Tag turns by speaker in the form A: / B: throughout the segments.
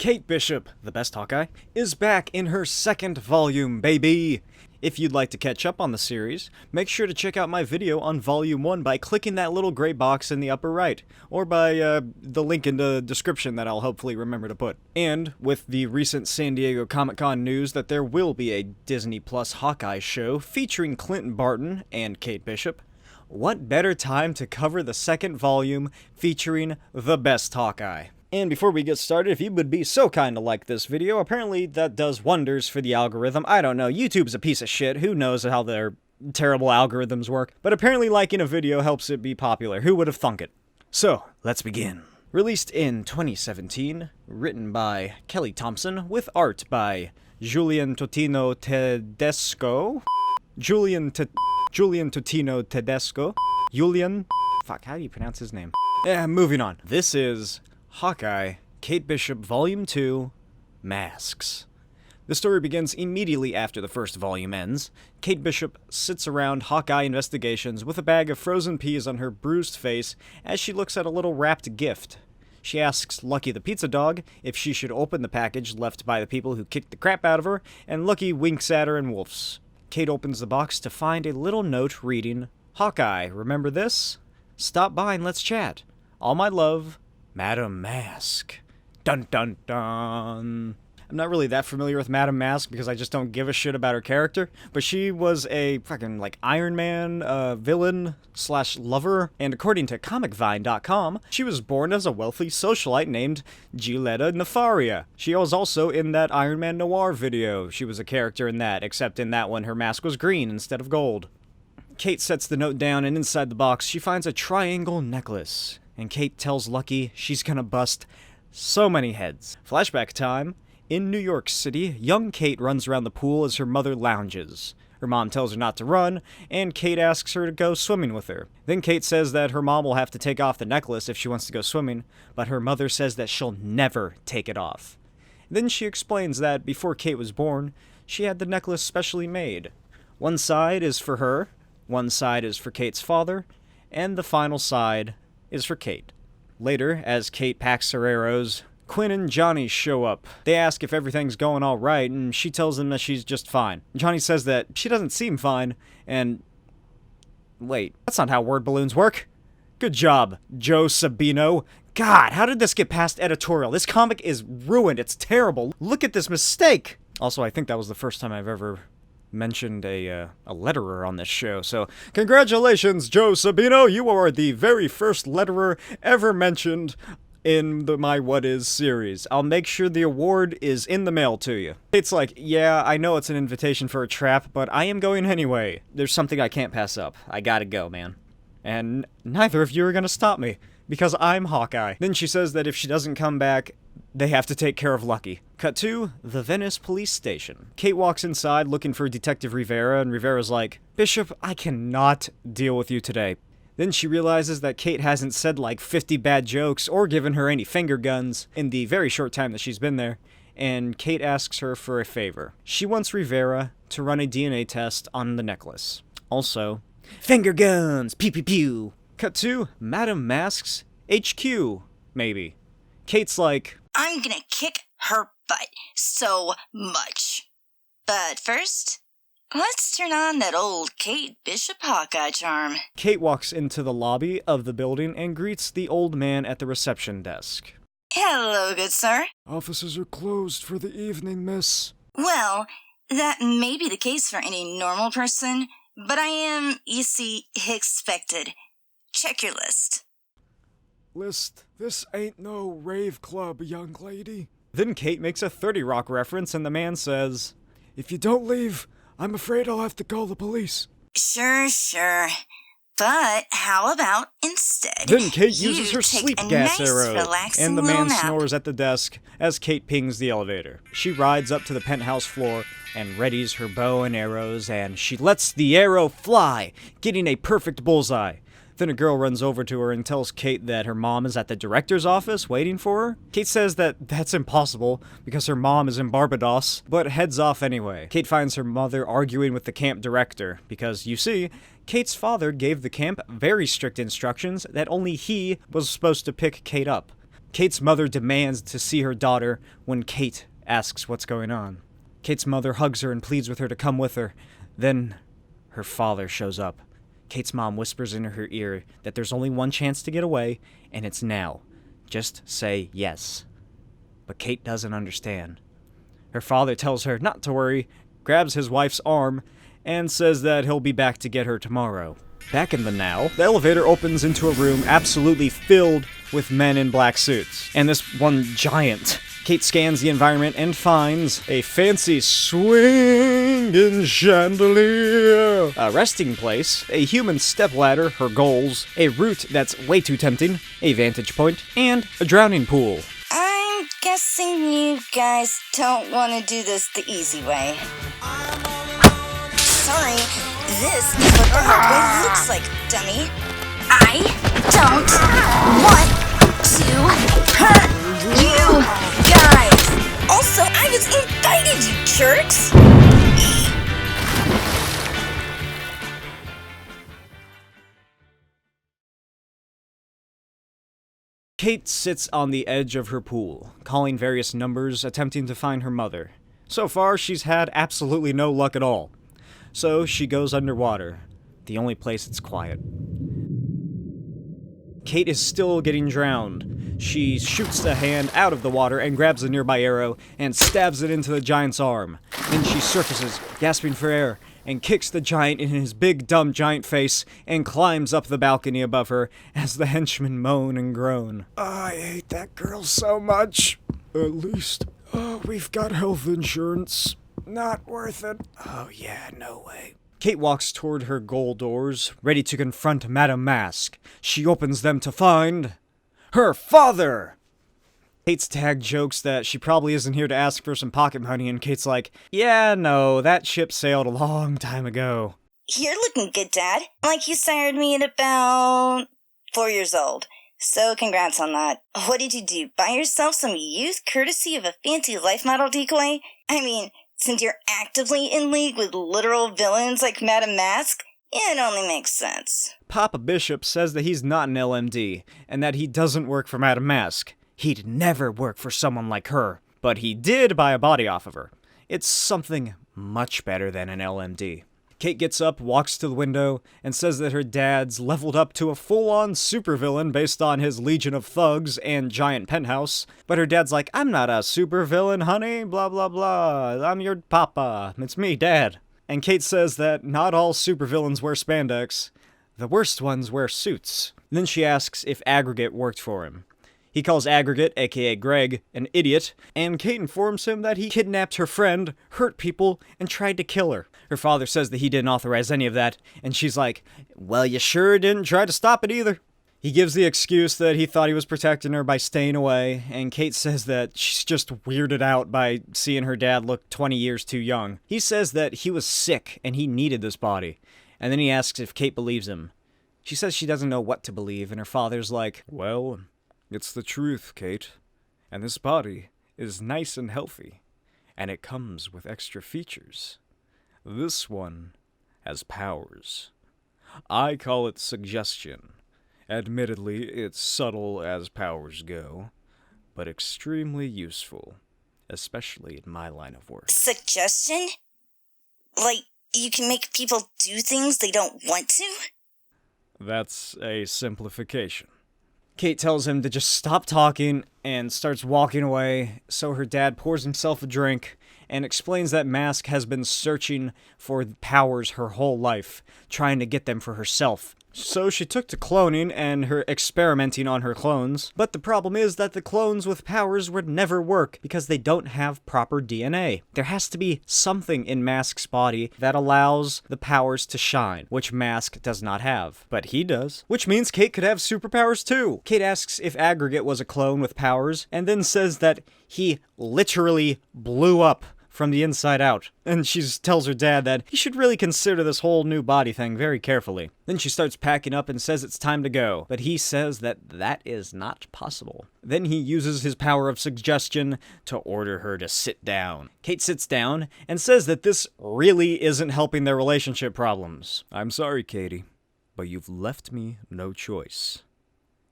A: Kate Bishop, the best Hawkeye, is back in her second volume, baby! If you'd like to catch up on the series, make sure to check out my video on Volume 1 by clicking that little gray box in the upper right, or by the link in the description that I'll hopefully remember to put. And with the recent San Diego Comic-Con news that there will be a Disney Plus Hawkeye show featuring Clinton Barton and Kate Bishop, what better time to cover the second volume featuring the best Hawkeye? And before we get started, if you would be so kind to like this video, apparently that does wonders for the algorithm. I don't know, YouTube's a piece of shit, who knows how their terrible algorithms work, but apparently liking a video helps it be popular. Who would have thunk it? So, let's begin. Released in 2017, written by Kelly Thompson, with art by Julian Totino Tedesco. Julian Totino Tedesco. Fuck, how do you pronounce his name? Moving on. This is Hawkeye, Kate Bishop, Volume 2, Masks. The story begins immediately after the first volume ends. Kate Bishop sits around Hawkeye Investigations with a bag of frozen peas on her bruised face as she looks at a little wrapped gift. She asks Lucky the pizza dog if she should open the package left by the people who kicked the crap out of her, and Lucky winks at her and woofs. Kate opens the box to find a little note reading, "Hawkeye, remember this? Stop by and let's chat. All my love, Madame Masque." Dun dun dun. I'm not really that familiar with Madame Masque because I just don't give a shit about her character, but she was a fucking, like, Iron Man villain / lover, and according to comicvine.com, she was born as a wealthy socialite named Giulietta Nefaria. She was also in that Iron Man Noir video. She was a character in that, except in that one her mask was green instead of gold. Kate sets the note down, and inside the box she finds a triangle necklace. And Kate tells Lucky she's gonna bust so many heads. Flashback time. In New York City, young Kate runs around the pool as her mother lounges. Her mom tells her not to run, and Kate asks her to go swimming with her. Then Kate says that her mom will have to take off the necklace if she wants to go swimming, but her mother says that she'll never take it off. Then she explains that before Kate was born, she had the necklace specially made. One side is for her, one side is for Kate's father, and the final side is for Kate. Later, as Kate packs her arrows, Quinn and Johnny show up. They ask if everything's going alright, and she tells them that she's just fine. Johnny says that she doesn't seem fine, and... wait, that's not how word balloons work. Good job, Joe Sabino. God, how did this get past editorial? This comic is ruined, it's terrible. Look at this mistake! Also, I think that was the first time I've ever mentioned a letterer on this show, so congratulations, Joe Sabino! You are the very first letterer ever mentioned in my What Is series. I'll make sure the award is in the mail to you. It's like, yeah, I know it's an invitation for a trap, but I am going anyway. There's something I can't pass up. I gotta go, man. And neither of you are gonna stop me, because I'm Hawkeye. Then she says that if she doesn't come back, they have to take care of Lucky. Cut to the Venice police station. Kate walks inside looking for Detective Rivera, and Rivera's like, "Bishop, I cannot deal with you today." Then she realizes that Kate hasn't said like 50 bad jokes or given her any finger guns in the very short time that she's been there, and Kate asks her for a favor. She wants Rivera to run a DNA test on the necklace. Also, finger guns! Pew pew pew! Cut to Madame Masque's HQ, maybe. Kate's like,
B: "I'm gonna kick her butt so much. But first, let's turn on that old Kate Bishop Hawkeye charm."
A: Kate walks into the lobby of the building and greets the old man at the reception desk.
B: "Hello, good sir."
A: "Offices are closed for the evening, miss."
B: "Well, that may be the case for any normal person, but I am, you see, expected. Check your list."
A: "List? This ain't no rave club, young lady." Then Kate makes a 30 Rock reference, and the man says, "If you don't leave, I'm afraid I'll have to call the police."
B: Sure. But how about instead?
A: Then Kate uses her
B: take
A: sleep
B: a
A: gas
B: nice,
A: arrow,
B: relaxing
A: and the
B: little
A: man
B: nap.
A: snores at the desk as Kate pings the elevator. She rides up to the penthouse floor and readies her bow and arrows, and she lets the arrow fly, getting a perfect bullseye. Then a girl runs over to her and tells Kate that her mom is at the director's office waiting for her. Kate says that that's impossible because her mom is in Barbados, but heads off anyway. Kate finds her mother arguing with the camp director because, you see, Kate's father gave the camp very strict instructions that only he was supposed to pick Kate up. Kate's mother demands to see her daughter when Kate asks what's going on. Kate's mother hugs her and pleads with her to come with her. Then her father shows up. Kate's mom whispers into her ear that there's only one chance to get away, and it's now. Just say yes. But Kate doesn't understand. Her father tells her not to worry, grabs his wife's arm, and says that he'll be back to get her tomorrow. Back in the now, the elevator opens into a room absolutely filled with men in black suits, and this one giant. Kate scans the environment and finds a fancy swinging chandelier, a resting place, a human stepladder, her goals, a route that's way too tempting, a vantage point, and a drowning pool.
B: I'm guessing you guys don't want to do this the easy way. Sorry, this is what the hard way looks like, dummy. I don't want to hurt you guys. Also, I was invited, you jerks.
A: Kate sits on the edge of her pool, calling various numbers, attempting to find her mother. So far, she's had absolutely no luck at all. So she goes underwater, the only place it's quiet. Kate is still getting drowned. She shoots the hand out of the water and grabs a nearby arrow and stabs it into the giant's arm. Then she surfaces, gasping for air, and kicks the giant in his big dumb giant face and climbs up the balcony above her as the henchmen moan and groan. I hate that girl so much. At least, we've got health insurance. Not worth it. Oh yeah, no way. Kate walks toward her goal doors, ready to confront Madame Masque. She opens them to find her father! Kate's tag jokes that she probably isn't here to ask for some pocket money, and Kate's like, yeah, no, that ship sailed a long time ago.
B: You're looking good, Dad. Like you sired me at about 4 years old. So congrats on that. What did you do? Buy yourself some youth courtesy of a fancy life model decoy? I mean, since you're actively in league with literal villains like Madame Masque, it only makes sense.
A: Papa Bishop says that he's not an LMD, and that he doesn't work for Madame Masque. He'd never work for someone like her, but he did buy a body off of her. It's something much better than an LMD. Kate gets up, walks to the window, and says that her dad's leveled up to a full-on supervillain based on his legion of thugs and giant penthouse. But her dad's like, I'm not a supervillain, honey, blah blah blah. I'm your papa. It's me, Dad. And Kate says that not all supervillains wear spandex. The worst ones wear suits. Then she asks if Aggregate worked for him. He calls Aggregate, aka Greg, an idiot, and Kate informs him that he kidnapped her friend, hurt people, and tried to kill her. Her father says that he didn't authorize any of that, and she's like, well, you sure didn't try to stop it either. He gives the excuse that he thought he was protecting her by staying away, and Kate says that she's just weirded out by seeing her dad look 20 years too young. He says that he was sick and he needed this body, and then he asks if Kate believes him. She says she doesn't know what to believe, and her father's like, well, it's the truth, Kate. And this body is nice and healthy, and it comes with extra features. This one has powers. I call it suggestion. Admittedly, it's subtle as powers go, but extremely useful, especially in my line of work.
B: Suggestion? Like, you can make people do things they don't want to?
A: That's a simplification. Kate tells him to just stop talking and starts walking away, so her dad pours himself a drink and explains that Masque has been searching for powers her whole life, trying to get them for herself. So she took to cloning and her experimenting on her clones, but the problem is that the clones with powers would never work because they don't have proper DNA. There has to be something in Masque's body that allows the powers to shine, which Masque does not have. But he does, which means Kate could have superpowers too. Kate asks if Aggregate was a clone with powers, and then says that he literally blew up from the inside out. And she tells her dad that he should really consider this whole new body thing very carefully. Then she starts packing up and says it's time to go, but he says that that is not possible. Then he uses his power of suggestion to order her to sit down. Kate sits down and says that this really isn't helping their relationship problems. I'm sorry, Katie, but you've left me no choice.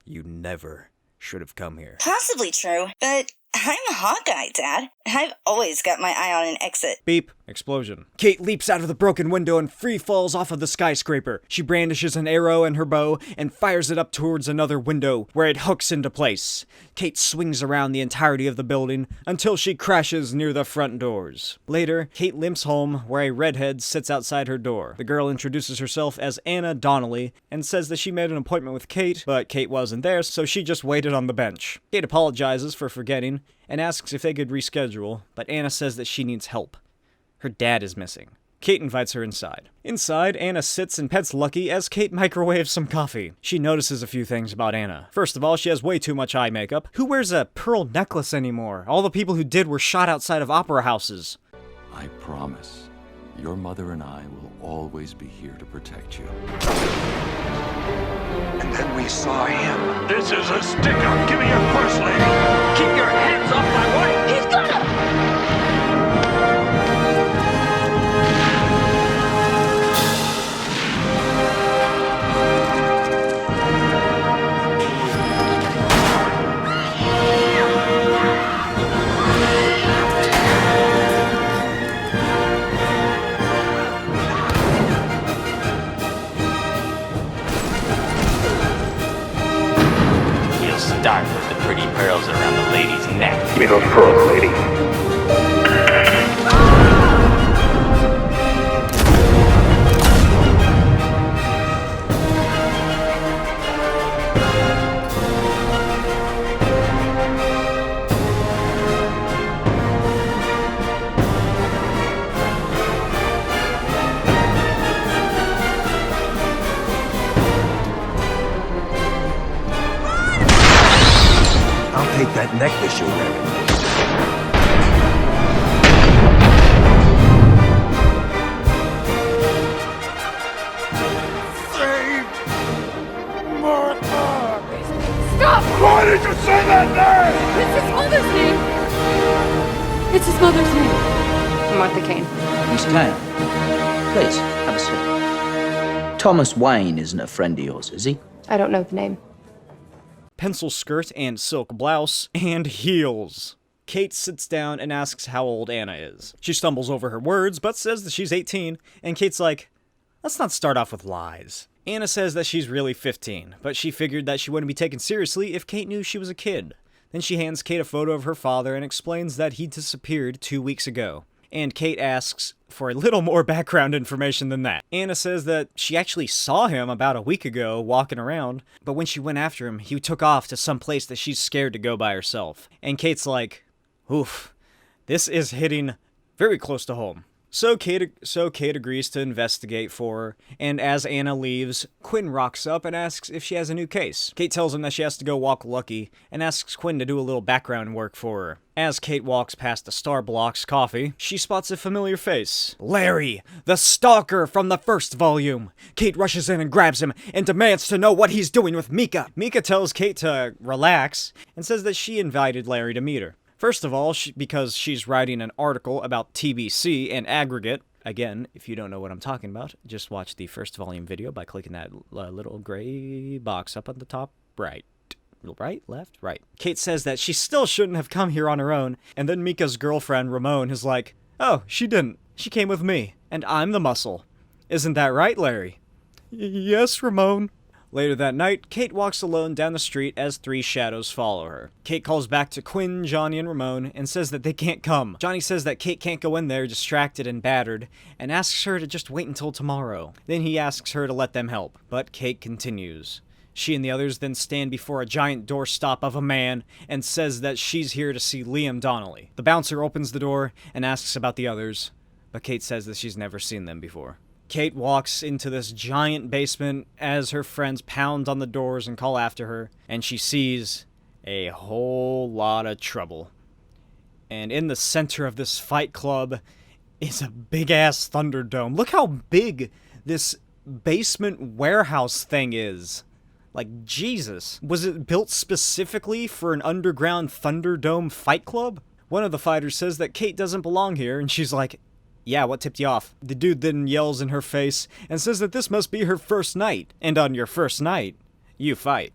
A: You never should have come here.
B: Possibly true, but I'm Hawkeye, Dad. I've always got my eye on an exit.
A: Beep. Explosion. Kate leaps out of the broken window and free falls off of the skyscraper. She brandishes an arrow and her bow and fires it up towards another window where it hooks into place. Kate swings around the entirety of the building until she crashes near the front doors. Later, Kate limps home where a redhead sits outside her door. The girl introduces herself as Anna Donnelly and says that she made an appointment with Kate, but Kate wasn't there, so she just waited on the bench. Kate apologizes for forgetting and asks if they could reschedule, but Anna says that she needs help. Her dad is missing. Kate invites her inside. Inside, Anna sits and pets Lucky as Kate microwaves some coffee. She notices a few things about Anna. First of all, she has way too much eye makeup. Who wears a pearl necklace anymore? All the people who did were shot outside of opera houses.
C: I promise, your mother and I will always be here to protect you.
D: And then we saw him. This is a stick-up. Give me your purse, lady. Keep your hands off my wife. He's gonna...
E: Start with the pretty pearls around the lady's neck.
D: Give me those pearls, lady. Take that necklace you're wearing. Save Martha!
F: Stop!
D: Why did you say that name?
F: It's his mother's name! It's his mother's name. Martha Kane.
G: Miss Kane, please, have a seat. Thomas Wayne isn't a friend of yours, is he?
F: I don't know the name.
A: Pencil skirt and silk blouse, and heels. Kate sits down and asks how old Anna is. She stumbles over her words, but says that she's 18, and Kate's like, let's not start off with lies. Anna says that she's really 15, but she figured that she wouldn't be taken seriously if Kate knew she was a kid. Then she hands Kate a photo of her father and explains that he disappeared 2 weeks ago. And Kate asks for a little more background information than that. Anna says that she actually saw him about a week ago walking around, but when she went after him, he took off to some place that she's scared to go by herself. And Kate's like, oof, this is hitting very close to home. So Kate agrees to investigate for her, and as Anna leaves, Quinn rocks up and asks if she has a new case. Kate tells him that she has to go walk Lucky, and asks Quinn to do a little background work for her. As Kate walks past the Starbucks coffee, she spots a familiar face. Larry, the stalker from the first volume! Kate rushes in and grabs him, and demands to know what he's doing with Mika. Mika tells Kate to relax, and says that she invited Larry to meet her. First of all, because she's writing an article about TBC and aggregate. Again, if you don't know what I'm talking about, just watch the first volume video by clicking that little gray box up on the top right. Right? Left? Right. Kate says that she still shouldn't have come here on her own, and then Mika's girlfriend, Ramon, is like, oh, she didn't. She came with me, and I'm the muscle. Isn't that right, Larry? Yes, Ramon. Later that night, Kate walks alone down the street as three shadows follow her. Kate calls back to Quinn, Johnny, and Ramon and says that they can't come. Johnny says that Kate can't go in there distracted and battered and asks her to just wait until tomorrow. Then he asks her to let them help, but Kate continues. She and the others then stand before a giant doorstop of a man and says that she's here to see Liam Donnelly. The bouncer opens the door and asks about the others, but Kate says that she's never seen them before. Kate walks into this giant basement as her friends pound on the doors and call after her, and she sees a whole lot of trouble. And in the center of this fight club is a big-ass Thunderdome. Look how big this basement warehouse thing is. Like, Jesus. Was it built specifically for an underground Thunderdome fight club? One of the fighters says that Kate doesn't belong here, and she's like, yeah, what tipped you off? The dude then yells in her face and says that this must be her first night, and on your first night, you fight.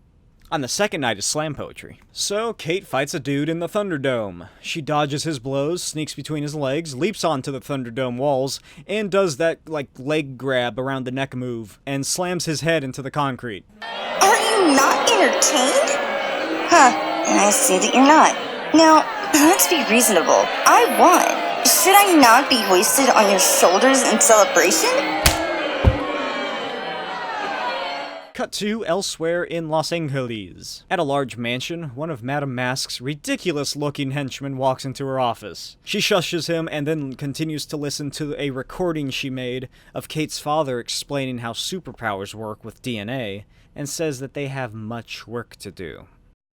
A: On the second night is slam poetry. So, Kate fights a dude in the Thunderdome. She dodges his blows, sneaks between his legs, leaps onto the Thunderdome walls, and does that, leg grab around the neck move, and slams his head into the concrete.
B: Are you not entertained? Huh, I see that you're not. Now, let's be reasonable. I won. Should I not be hoisted on your shoulders in celebration?
A: Cut to elsewhere in Los Angeles. At a large mansion, one of Madame Masque's ridiculous-looking henchmen walks into her office. She shushes him and then continues to listen to a recording she made of Kate's father explaining how superpowers work with DNA, and says that they have much work to do.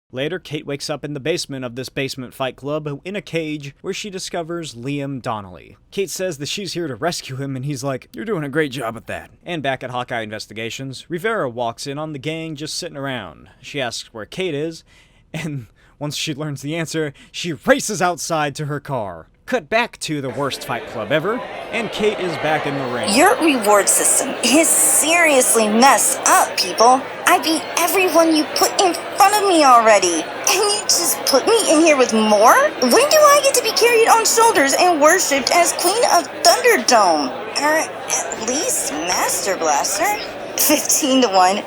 A: Later, Kate wakes up in the basement of this basement fight club in a cage where she discovers Liam Donnelly. Kate says that she's here to rescue him, and he's like, "You're doing a great job at that." And back at Hawkeye Investigations, Rivera walks in on the gang just sitting around. She asks where Kate is, and once she learns the answer, she races outside to her car. Cut back to the worst fight club ever, and Kate is back in the ring.
B: Your reward system is seriously messed up, people. I beat everyone you put in front of me already, and you just put me in here with more? When do I get to be carried on shoulders and worshipped as Queen of Thunderdome? Or at least Master Blaster? 15 to 1.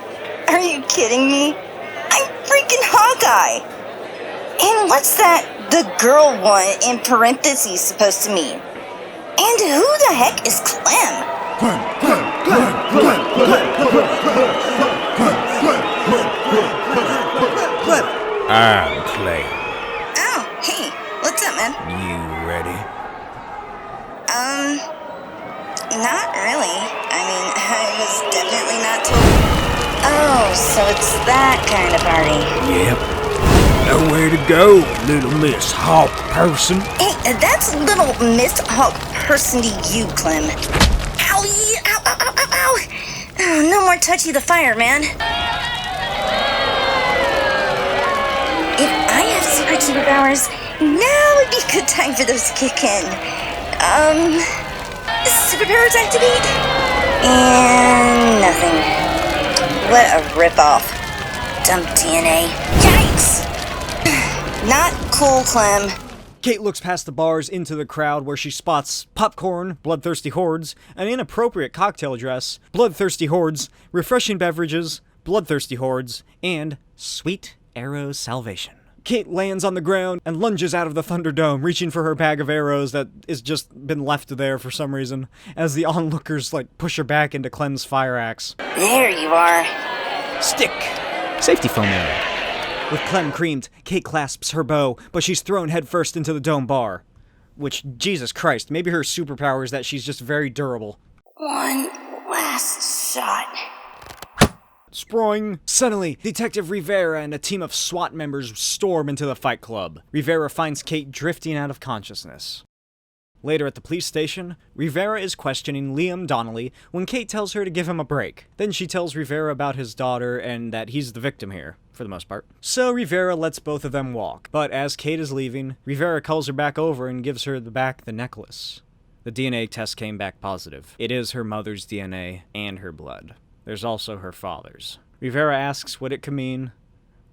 B: Are you kidding me? I'm freaking Hawkeye! And what's that the girl one in parentheses supposed to mean? And who the heck is Clem?
H: I'm Clay.
B: Oh, hey, what's up, man?
H: You ready?
B: Not really. I mean, I was definitely not told. Oh, so it's that kind of party.
H: Yep. Nowhere to go, little Miss Hawk person.
B: Hey, that's little Miss Hawk person to you, Clem. Owie! Ow, ow, ow, ow, ow! Oh, no more touchy the fire, man. If I have secret superpowers, now would be a good time for those to kick in. Superpowers activate? And nothing. What a ripoff. Dump DNA. Yikes! Not cool, Clem.
A: Kate looks past the bars into the crowd where she spots popcorn, bloodthirsty hordes, an inappropriate cocktail dress, bloodthirsty hordes, refreshing beverages, bloodthirsty hordes, and sweet arrow salvation. Kate lands on the ground and lunges out of the Thunderdome, reaching for her bag of arrows that has just been left there for some reason, as the onlookers, push her back into Clem's fire axe.
B: There you are.
A: Stick! Safety foam arrow. With Clem creamed, Kate clasps her bow, but she's thrown headfirst into the dome bar. Which, Jesus Christ, maybe her superpower is that she's just very durable.
B: One last shot.
A: Sproing! Suddenly, Detective Rivera and a team of SWAT members storm into the fight club. Rivera finds Kate drifting out of consciousness. Later at the police station, Rivera is questioning Liam Donnelly when Kate tells her to give him a break. Then she tells Rivera about his daughter and that he's the victim here, for the most part. So Rivera lets both of them walk. But as Kate is leaving, Rivera calls her back over and gives her back the necklace. The DNA test came back positive. It is her mother's DNA and her blood. There's also her father's. Rivera asks what it could mean,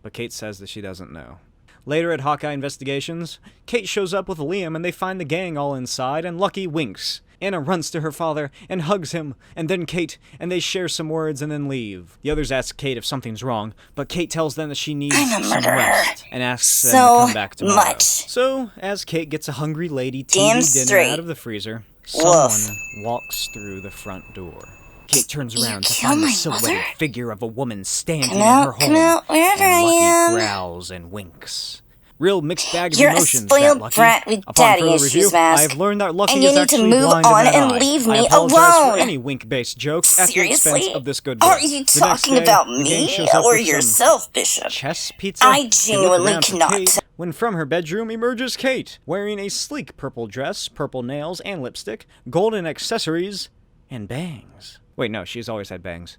A: but Kate says that she doesn't know. Later at Hawkeye Investigations, Kate shows up with Liam and they find the gang all inside, and Lucky winks. Anna runs to her father and hugs him, and then Kate, and they share some words and then leave. The others ask Kate if something's wrong, but Kate tells them that she needs some rest, and asks them to come back tomorrow. So, as Kate gets a hungry lady TV dinner out of the freezer, someone walks through the front door. Kate turns around to find the silhouetted figure of a woman standing in her home, and Lucky growls and winks. Real mixed bag of emotions,
B: spoiled
A: that Lucky.
B: brat with
A: Upon
B: daddy
A: further
B: issues,
A: review,
B: Masque.
A: I have learned that Lucky
B: And you
A: is
B: need
A: actually
B: to move
A: blind in
B: on
A: that
B: and
A: eye.
B: leave
A: I
B: me
A: apologize
B: alone.
A: for any wink-based jokes at the
B: Seriously?
A: expense of this good boy.
B: Are you
A: The next
B: talking
A: day,
B: about
A: the gang
B: me
A: shows up
B: or
A: with some
B: yourself, Bishop?
A: chess pizza.
B: I
A: They look
B: genuinely
A: around for
B: cannot.
A: Kate, when from her bedroom emerges Kate, wearing a sleek purple dress, purple nails and lipstick, golden accessories, and bangs. Wait, no, she's always had bangs.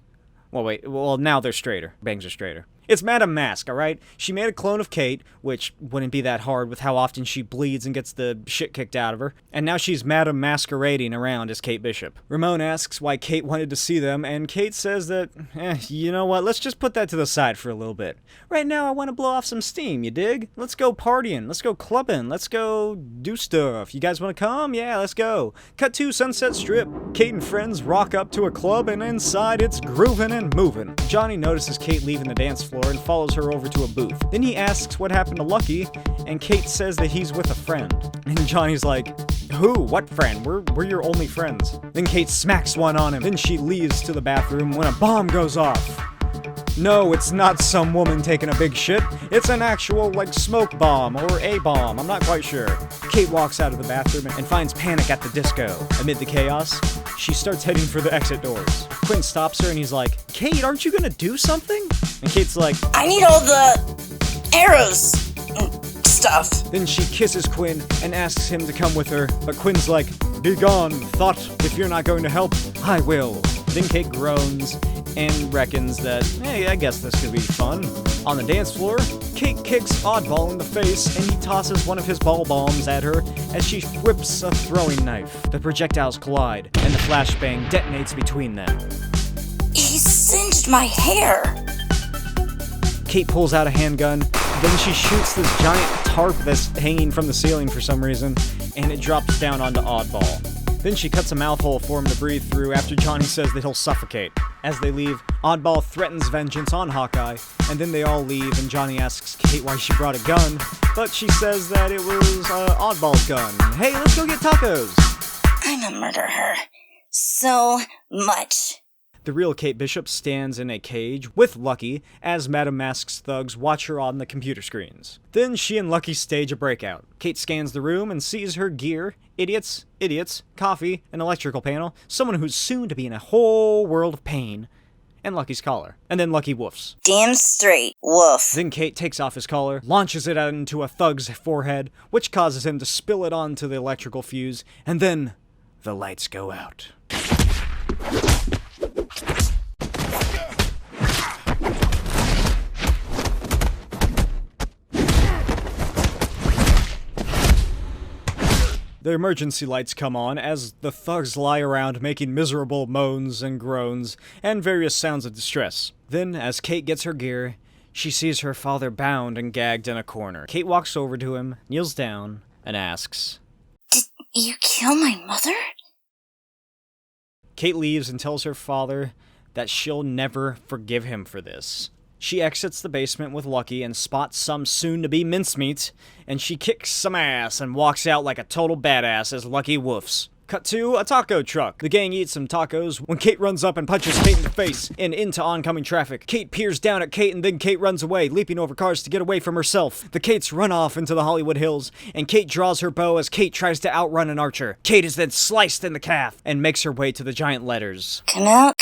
A: Well, now they're straighter. Bangs are straighter. It's Madame Masque, alright? She made a clone of Kate, which wouldn't be that hard with how often she bleeds and gets the shit kicked out of her, and now she's Madame Masquerading around as Kate Bishop. Ramon asks why Kate wanted to see them, and Kate says that, you know what, let's just put that to the side for a little bit. Right now I want to blow off some steam, you dig? Let's go partying, let's go clubbing, let's go do stuff. You guys want to come? Yeah, let's go. Cut to Sunset Strip. Kate and friends rock up to a club, and inside it's grooving and moving. Johnny notices Kate leaving the dance floor and follows her over to a booth. Then he asks what happened to Lucky, and Kate says that he's with a friend. And Johnny's like, who? What friend? We're your only friends. Then Kate smacks one on him. Then she leaves to the bathroom when a bomb goes off. No, it's not some woman taking a big shit. It's an actual, like, smoke bomb or a bomb. I'm not quite sure. Kate walks out of the bathroom and finds Panic at the disco. Amid the chaos, she starts heading for the exit doors. Quinn stops her and he's like, Kate, aren't you gonna do something? And Kate's like,
B: I need all the arrows and stuff.
A: Then she kisses Quinn and asks him to come with her, but Quinn's like, be gone, thought, if you're not going to help, I will. Then Kate groans and reckons that, hey, I guess this could be fun. On the dance floor, Kate kicks Oddball in the face and he tosses one of his ball bombs at her as she whips a throwing knife. The projectiles collide and the flashbang detonates between them.
B: He singed my hair.
A: Kate pulls out a handgun, then she shoots this giant tarp that's hanging from the ceiling for some reason, and it drops down onto Oddball. Then she cuts a mouth hole for him to breathe through after Johnny says that he'll suffocate. As they leave, Oddball threatens vengeance on Hawkeye, and then they all leave and Johnny asks Kate why she brought a gun, but she says that it was Oddball's gun. Hey, let's go get tacos!
B: I'ma murder her. So much.
A: The real Kate Bishop stands in a cage with Lucky as Madame Masque's thugs watch her on the computer screens. Then she and Lucky stage a breakout. Kate scans the room and sees her gear, idiots, coffee, an electrical panel, someone who's soon to be in a whole world of pain, and Lucky's collar. And then Lucky woofs.
B: Damn straight, woof.
A: Then Kate takes off his collar, launches it out into a thug's forehead, which causes him to spill it onto the electrical fuse, and then the lights go out. The emergency lights come on as the thugs lie around making miserable moans and groans and various sounds of distress. Then, as Kate gets her gear, she sees her father bound and gagged in a corner. Kate walks over to him, kneels down, and asks,
B: Did you kill my mother?
A: Kate leaves and tells her father that she'll never forgive him for this. She exits the basement with Lucky and spots some soon-to-be mincemeat, and she kicks some ass and walks out like a total badass as Lucky woofs. Cut to a taco truck. The gang eats some tacos when Kate runs up and punches Kate in the face and into oncoming traffic. Kate peers down at Kate and then Kate runs away, leaping over cars to get away from herself. The Kates run off into the Hollywood Hills, and Kate draws her bow as Kate tries to outrun an archer. Kate is then sliced in the calf and makes her way to the giant letters.
B: Come out,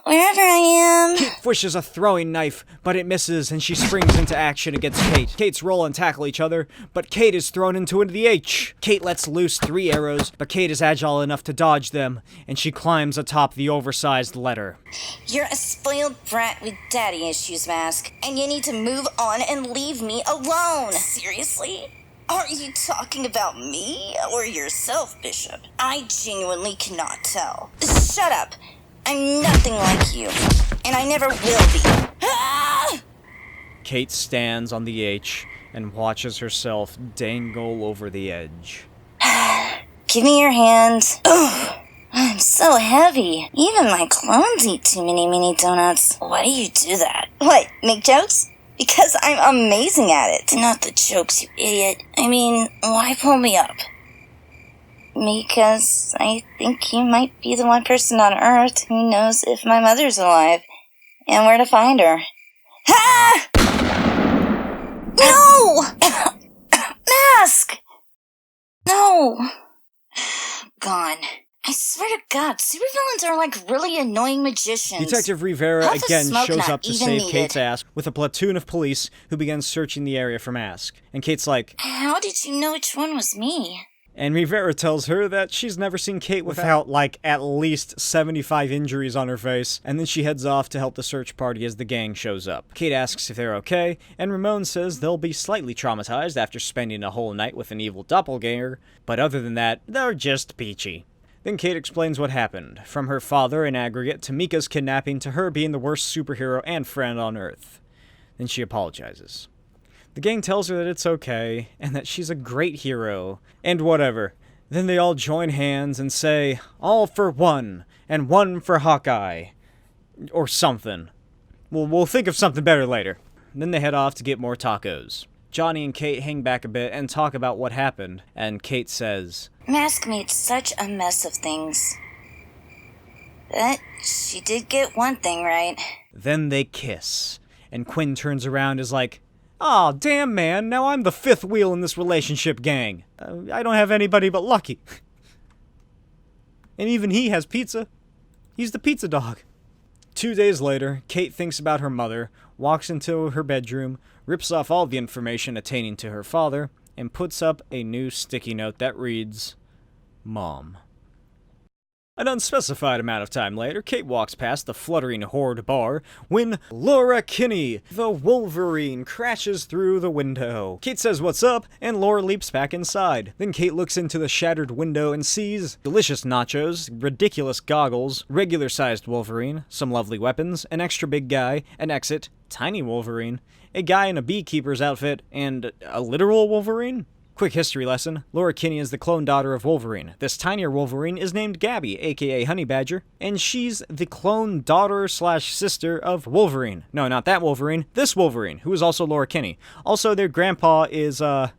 B: wherever I am.
A: Kate pushes a throwing knife, but it misses and she springs into action against Kate. Kate's roll and tackle each other, but Kate is thrown into the H. Kate lets loose 3 arrows, but Kate is agile enough to dodge them, and she climbs atop the oversized letter.
B: You're a spoiled brat with daddy issues, Masque, and you need to move on and leave me alone. Seriously? Are you talking about me or yourself, Bishop? I genuinely cannot tell. Shut up. I'm nothing like you, and I never will be. Ah!
A: Kate stands on the H and watches herself dangle over the edge.
B: Give me your hand. Ugh, I'm so heavy. Even my clones eat too many mini donuts. Why do you do that? What, make jokes? Because I'm amazing at it. Not the jokes, you idiot. I mean, why pull me up? Because I think you might be the one person on Earth who knows if my mother's alive and where to find her. Ah! No! Masque! No! Gone. I swear to God, supervillains are like really annoying magicians.
A: Detective Rivera
B: Puff of
A: again
B: smoke
A: shows
B: not
A: up to
B: even
A: save
B: needed.
A: Kate's ass with a platoon of police who begin searching the area for Masque. And Kate's like,
B: How did you know which one was me?
A: And Rivera tells her that she's never seen Kate without, like, at least 75 injuries on her face, and then she heads off to help the search party as the gang shows up. Kate asks if they're okay, and Ramon says they'll be slightly traumatized after spending a whole night with an evil doppelganger, but other than that, they're just peachy. Then Kate explains what happened, from her father in aggregate to Mika's kidnapping to her being the worst superhero and friend on Earth. Then she apologizes. The gang tells her that it's okay, and that she's a great hero, and whatever. Then they all join hands and say, all for one, and one for Hawkeye. Or something. We'll think of something better later. Then they head off to get more tacos. Johnny and Kate hang back a bit and talk about what happened, and Kate says,
B: Masque made such a mess of things. But she did get one thing right.
A: Then they kiss, and Quinn turns around and is like, aw, damn man, now I'm the fifth wheel in this relationship gang. I don't have anybody but Lucky. And even he has pizza. He's the pizza dog. 2 days later, Kate thinks about her mother, walks into her bedroom, rips off all the information attaining to her father, and puts up a new sticky note that reads, Mom. An unspecified amount of time later, Kate walks past the fluttering Horde bar when Laura Kinney, the Wolverine, crashes through the window. Kate says what's up, and Laura leaps back inside. Then Kate looks into the shattered window and sees delicious nachos, ridiculous goggles, regular-sized Wolverine, some lovely weapons, an extra big guy, an exit, tiny Wolverine, a guy in a beekeeper's outfit, and a literal Wolverine? Quick history lesson. Laura Kinney is the clone daughter of Wolverine. This tinier Wolverine is named Gabby, aka Honey Badger, and she's the clone daughter/sister of Wolverine. No, not that Wolverine. This Wolverine, who is also Laura Kinney. Also, their grandpa is, and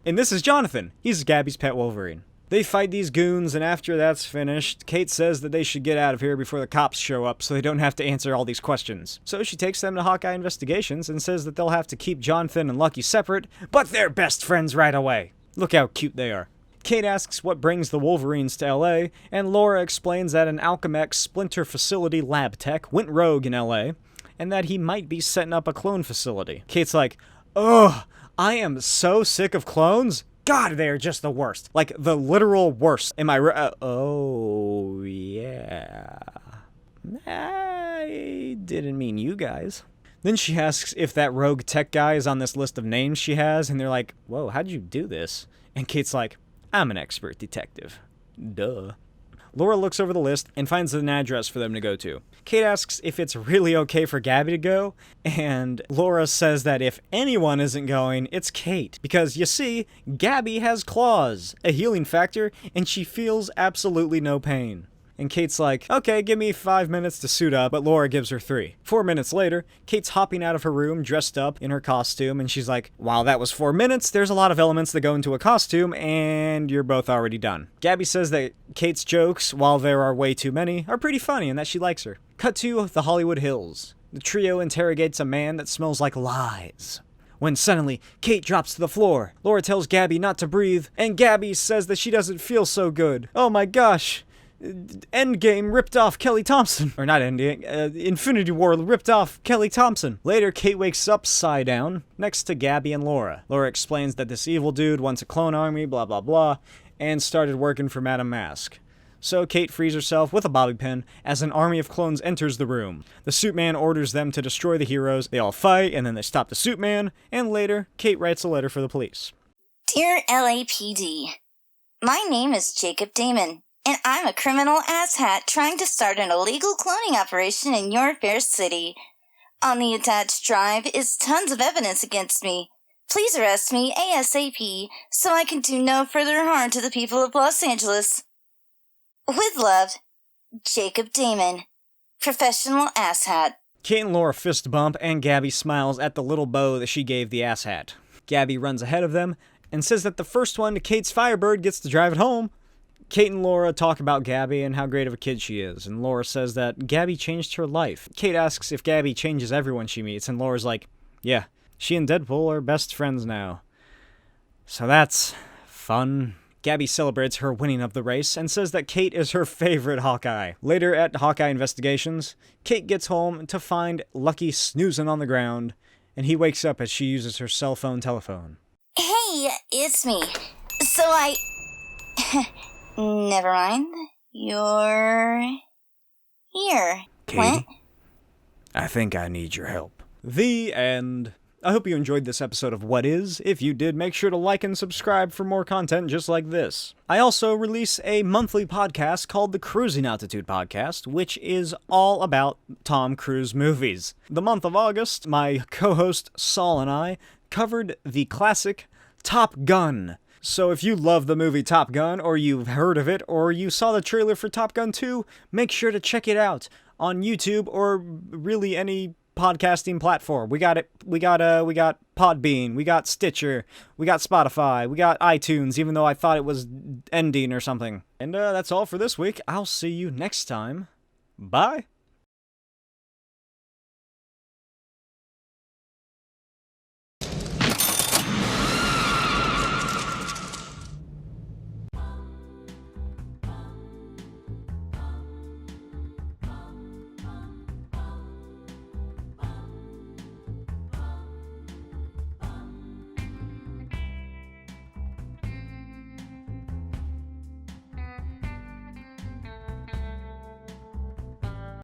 A: this is Jonathan. He's Gabby's pet Wolverine. They fight these goons, and after that's finished, Kate says that they should get out of here before the cops show up so they don't have to answer all these questions. So she takes them to Hawkeye Investigations and says that they'll have to keep Jonathan and Lucky separate, but they're best friends right away. Look how cute they are. Kate asks what brings the Wolverines to LA, and Laura explains that an Alchemex Splinter Facility lab tech went rogue in LA, and that he might be setting up a clone facility. Kate's like, ugh, I am so sick of clones. God, they are just the worst. Like, the literal worst. Am I right? Oh, yeah. I didn't mean you guys. Then she asks if that rogue tech guy is on this list of names she has, and they're like, whoa, how'd you do this? And Kate's like, I'm an expert detective. Duh. Laura looks over the list and finds an address for them to go to. Kate asks if it's really okay for Gabby to go, and Laura says that if anyone isn't going, it's Kate. Because, you see, Gabby has claws, a healing factor, and she feels absolutely no pain. And Kate's like, okay, give me 5 minutes to suit up, but Laura gives her 3. 4 minutes later, Kate's hopping out of her room, dressed up in her costume, and she's like, wow, that was 4 minutes, there's a lot of elements that go into a costume, and you're both already done. Gabby says that Kate's jokes, while there are way too many, are pretty funny and that she likes her. Cut to the Hollywood Hills. The trio interrogates a man that smells like lies. When suddenly, Kate drops to the floor. Laura tells Gabby not to breathe, and Gabby says that she doesn't feel so good. Oh my gosh. Endgame ripped off Kelly Thompson. Or not Endgame, Infinity War ripped off Kelly Thompson. Later, Kate wakes up upside down next to Gabby and Laura. Laura explains that this evil dude wants a clone army, blah blah blah, and started working for Madame Masque. So Kate frees herself with a bobby pin as an army of clones enters the room. The suit man orders them to destroy the heroes. They all fight, and then they stop the suit man, and later, Kate writes a letter for the police.
B: Dear LAPD, my name is Jacob Damon, and I'm a criminal asshat trying to start an illegal cloning operation in your fair city. On the attached drive is tons of evidence against me. Please arrest me ASAP so I can do no further harm to the people of Los Angeles. With love, Jacob Damon, professional asshat.
A: Kate and Laura fist bump, and Gabby smiles at the little bow that she gave the asshat. Gabby runs ahead of them and says that the first one to Kate's Firebird gets to drive it home. Kate and Laura talk about Gabby and how great of a kid she is, and Laura says that Gabby changed her life. Kate asks if Gabby changes everyone she meets, and Laura's like, yeah, she and Deadpool are best friends now. So that's fun. Gabby celebrates her winning of the race and says that Kate is her favorite Hawkeye. Later at Hawkeye Investigations, Kate gets home to find Lucky snoozing on the ground, and he wakes up as she uses her cell phone telephone.
B: Hey, it's me. Never mind. You're here.
A: Katie, I think I need your help. The end. I hope you enjoyed this episode of What Is. If you did, make sure to like and subscribe for more content just like this. I also release a monthly podcast called the Cruising Altitude Podcast, which is all about Tom Cruise movies. The month of August, my co-host Saul and I covered the classic Top Gun. So if you love the movie Top Gun, or you've heard of it, or you saw the trailer for Top Gun 2, make sure to check it out on YouTube or really any podcasting platform. We got Podbean, we got Stitcher, we got Spotify, we got iTunes, even though I thought it was ending or something. And that's all for this week. I'll see you next time. Bye.